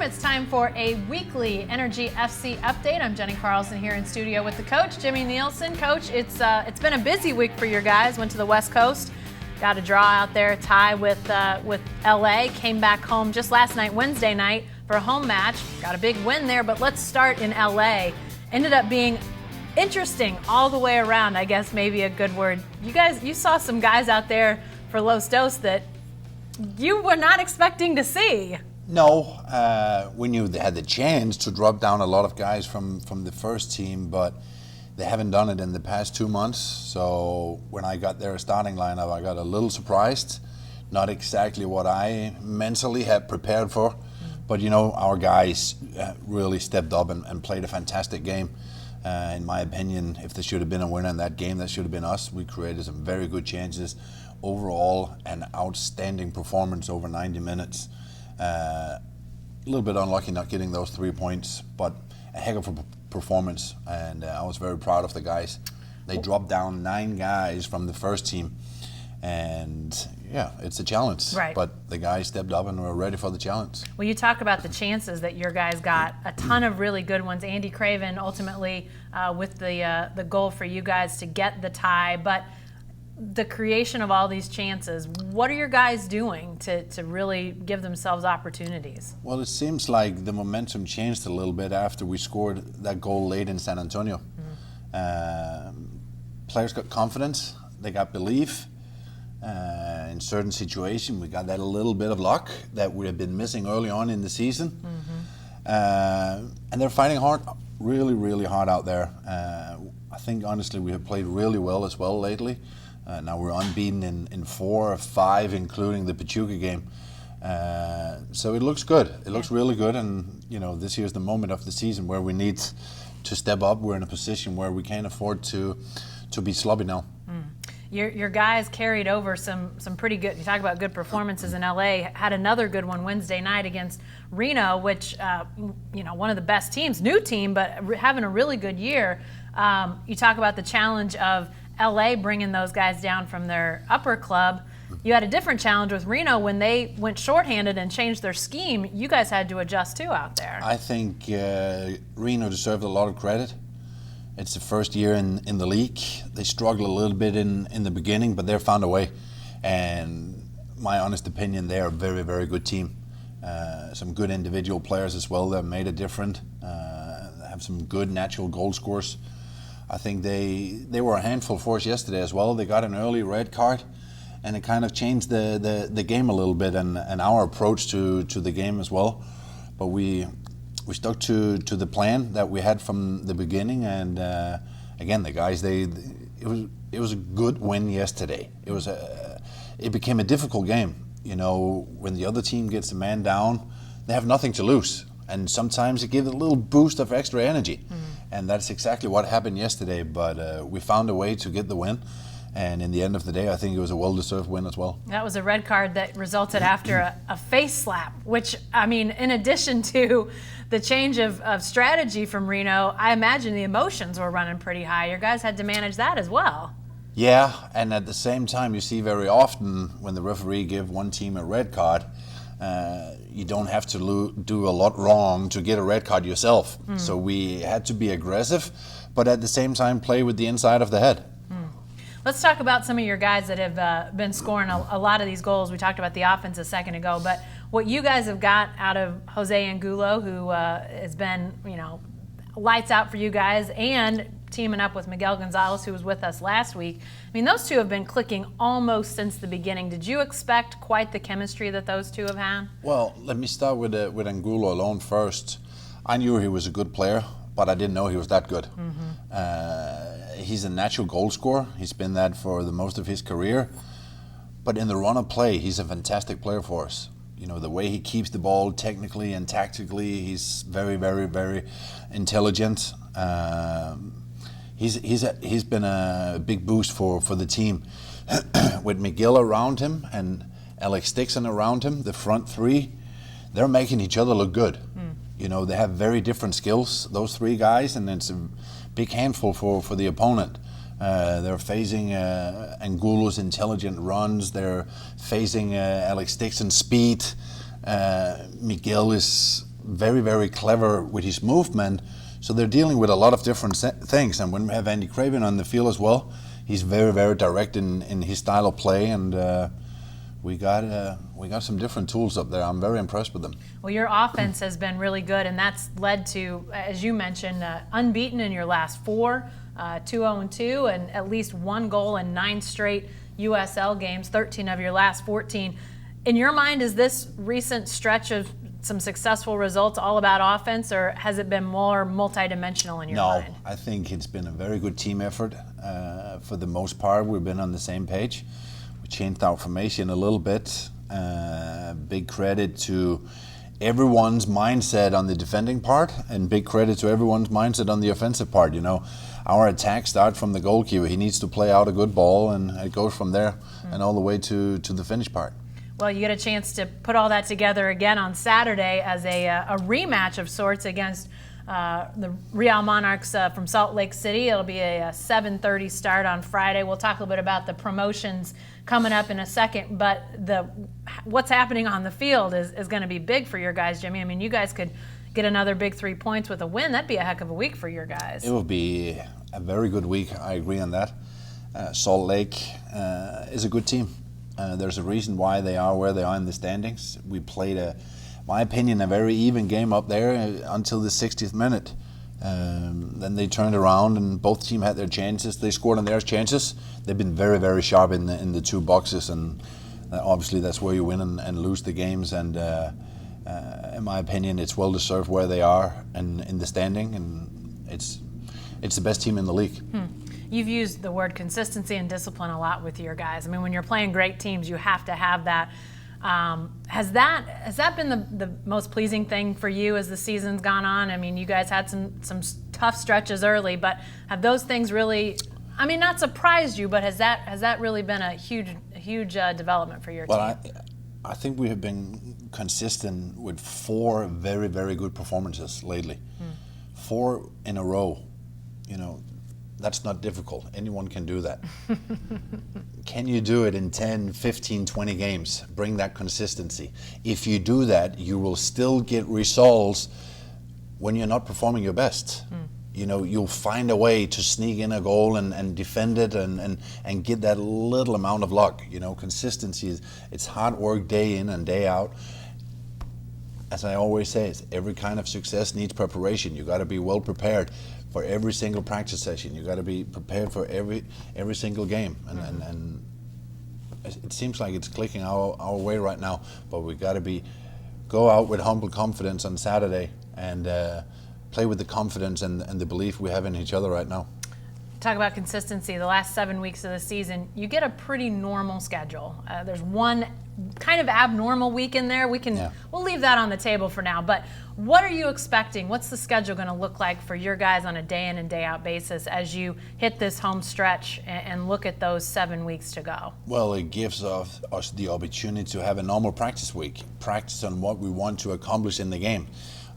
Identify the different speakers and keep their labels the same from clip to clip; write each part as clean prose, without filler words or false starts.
Speaker 1: It's time for a weekly Energy FC update. I'm Jenny Carlson here in studio with the coach, Jimmy Nielsen. Coach, it's been a busy week for your guys. Went to the West Coast, got a draw out there, a tie with LA. Came back home just last night, Wednesday night, for a home match. Got a big win there, but let's start in LA. Ended up being interesting all the way around, I guess maybe a good word. You saw some guys out there for Los Dos that you were not expecting to see.
Speaker 2: No, we knew they had the chance to drop down a lot of guys from the first team, but they haven't done it in the past 2 months. So when I got their starting lineup, I got a little surprised. Not exactly what I mentally had prepared for, but our guys really stepped up and played a fantastic game. In my opinion, if there should have been a winner in that game, that should have been us. We created some very good chances. Overall, an outstanding performance over 90 minutes. A little bit unlucky not getting those 3 points, but a heck of a performance, and I was very proud of the guys. They dropped down 9 guys from the first team, and yeah, it's a challenge.
Speaker 1: Right.
Speaker 2: But the guys stepped up and were ready for the challenge.
Speaker 1: Well, you talk about the chances that your guys got, a ton of really good ones. Andy Craven ultimately with the goal for you guys to get the tie, but the creation of all these chances, what are your guys doing to really give themselves opportunities?
Speaker 2: Well, it seems like the momentum changed a little bit after we scored that goal late in San Antonio. Players got confidence, they got belief. In certain situations, we got that a little bit of luck that we have been missing early on in the season. And they're fighting hard, really, really hard out there. I think, honestly, we have played really well as well lately. Now we're unbeaten in 4 or 5, including the Pachuca game. So it looks good. It looks really good. And, this year's the moment of the season where we need to step up. We're in a position where we can't afford to be sloppy now.
Speaker 1: Your guys carried over some pretty good, you talk about good performances in LA, had another good one Wednesday night against Reno, which, one of the best teams, new team, but having a really good year. You talk about the challenge of LA bringing those guys down from their upper club. You had a different challenge with Reno when they went shorthanded and changed their scheme. You guys had to adjust too out there.
Speaker 2: I think Reno deserved a lot of credit. It's the first year in the league. They struggled a little bit in the beginning, but they found a way. And my honest opinion, they're a very, very good team. Some good individual players as well that made it different. Have some good natural goal scorers. I think they were a handful for us yesterday as well. They got an early red card, and it kind of changed the game a little bit and our approach to the game as well. But we stuck to the plan that we had from the beginning, and again, the guys it was a good win yesterday. It became a difficult game. When the other team gets a man down, they have nothing to lose, and sometimes it gives a little boost of extra energy. And that's exactly what happened yesterday, but we found a way to get the win. And in the end of the day, I think it was a well-deserved win as well.
Speaker 1: That was a red card that resulted after a face slap, which, in addition to the change of strategy from Reno, I imagine the emotions were running pretty high. Your guys had to manage that as well.
Speaker 2: Yeah, and at the same time, you see very often when the referee give one team a red card, you don't have to do a lot wrong to get a red card yourself. So we had to be aggressive, but at the same time play with the inside of the head.
Speaker 1: Let's talk about some of your guys that have been scoring a lot of these goals. We talked about the offense a second ago, but what you guys have got out of Jose Angulo, who has been, lights out for you guys, and teaming up with Miguel Gonzalez, who was with us last week. Those two have been clicking almost since the beginning. Did you expect quite the chemistry that those two have had?
Speaker 2: Well, let me start with Angulo alone first. I knew he was a good player, but I didn't know he was that good. He's a natural goal scorer. He's been that for the most of his career. But in the run of play, he's a fantastic player for us. The way he keeps the ball technically and tactically, he's very, very, very intelligent. He's been a big boost for the team. With Miguel around him and Alex Dixon around him, the front three, they're making each other look good. They have very different skills, those 3 guys, and it's a big handful for the opponent. They're facing Angulo's intelligent runs. They're facing Alex Dixon's speed. Miguel is very, very clever with his movement. So they're dealing with a lot of different things. And when we have Andy Craven on the field as well, he's very, very direct in his style of play. And we got some different tools up there. I'm very impressed with them.
Speaker 1: Well, your offense has been really good, and that's led to, as you mentioned, unbeaten in your last 4, 2-0-2, and at least 1 goal in 9 straight USL games, 13 of your last 14. In your mind, is this recent stretch of some successful results all about offense, or has it been more multidimensional in your mind?
Speaker 2: No, I think it's been a very good team effort. For the most part, we've been on the same page. We changed our formation a little bit. Big credit to everyone's mindset on the defending part, and big credit to everyone's mindset on the offensive part. You know, our attack starts from the goalkeeper. He needs to play out a good ball, and it goes from there and all the way to the finish part.
Speaker 1: Well, you get a chance to put all that together again on Saturday as a rematch of sorts against the Real Monarchs from Salt Lake City. It'll be a 7:30 start on Friday. We'll talk a little bit about the promotions coming up in a second, but what's happening on the field is going to be big for your guys, Jimmy. I mean, you guys could get another big 3 points with a win. That'd be a heck of a week for your guys.
Speaker 2: It will be a very good week. I agree on that. Salt Lake is a good team. There's a reason why they are where they are in the standings. We played, my opinion, a very even game up there until the 60th minute. Then they turned around and both teams had their chances. They scored on their chances. They've been very, very sharp in the 2 boxes, and obviously that's where you win and lose the games. And in my opinion, it's well deserved where they are and in the standing, and it's the best team in the league.
Speaker 1: You've used the word consistency and discipline a lot with your guys. I mean, when you're playing great teams, you have to have that. Has that been the most pleasing thing for you as the season's gone on? I mean, you guys had some tough stretches early, but have those things really, I mean, not surprised you, but has that really been a huge development for your team?
Speaker 2: Well, I think we have been consistent with 4 very, very good performances lately. 4 in a row, you know. That's not difficult. Anyone can do that. Can you do it in 10, 15, 20 games? Bring that consistency. If you do that, you will still get results when you're not performing your best. You know, you'll find a way to sneak in a goal and defend it and get that little amount of luck. You know, consistency it's hard work day in and day out. As I always say, every kind of success needs preparation. You got to be well prepared for every single practice session. You got to be prepared for every single game, and it seems like it's clicking our way right now. But we got to go out with humble confidence on Saturday and play with the confidence and the belief we have in each other right now.
Speaker 1: Talk about consistency. The last 7 weeks of the season, you get a pretty normal schedule. There's one kind of abnormal week in there. We'll leave that on the table for now. But what are you expecting? What's the schedule going to look like for your guys on a day in and day out basis as you hit this home stretch and look at those 7 weeks to go?
Speaker 2: Well, it gives us the opportunity to have a normal practice week, practice on what we want to accomplish in the game.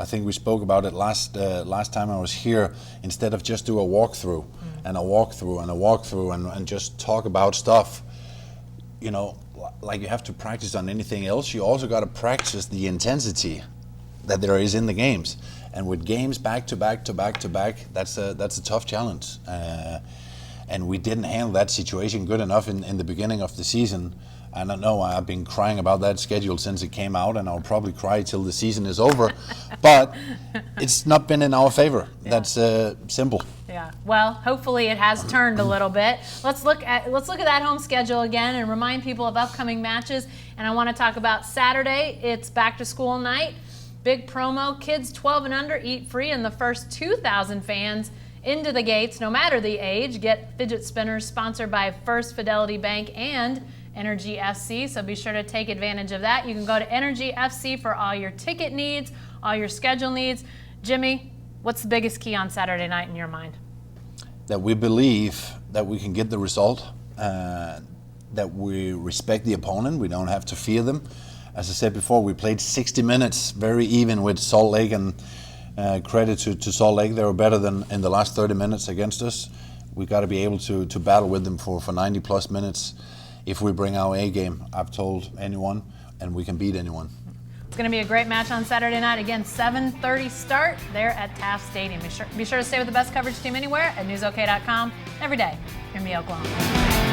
Speaker 2: I think we spoke about it last time I was here. Instead of just do a walkthrough and a walkthrough and a walkthrough and just talk about stuff, you know, like you have to practice on anything else, you also got to practice the intensity that there is in the games. And with games back to back to back to back, that's a tough challenge. And we didn't handle that situation good enough in the beginning of the season. I don't know, I've been crying about that schedule since it came out, and I'll probably cry till the season is over. But it's not been in our favor. Yeah. That's simple.
Speaker 1: Yeah. Well, hopefully it has turned a little bit. Let's look at that home schedule again and remind people of upcoming matches. And I want to talk about Saturday. It's back to school night. Big promo. Kids 12 and under eat free, and the first 2,000 fans into the gates, no matter the age, get fidget spinners sponsored by First Fidelity Bank and Energy FC, so be sure to take advantage of that. You can go to Energy FC for all your ticket needs, all your schedule needs. Jimmy, what's the biggest key on Saturday night in your mind?
Speaker 2: That we believe that we can get the result, that we respect the opponent, we don't have to fear them. As I said before, we played 60 minutes, very even with Salt Lake, and credit to Salt Lake, they were better than in the last 30 minutes against us. We got to be able to battle with them for 90 plus minutes. If we bring our A game, I've told anyone, and we can beat anyone.
Speaker 1: It's going to be a great match on Saturday night. Again, 7:30 start there at Taft Stadium. Be sure to stay with the best coverage team anywhere at newsok.com every day here in Oklahoma.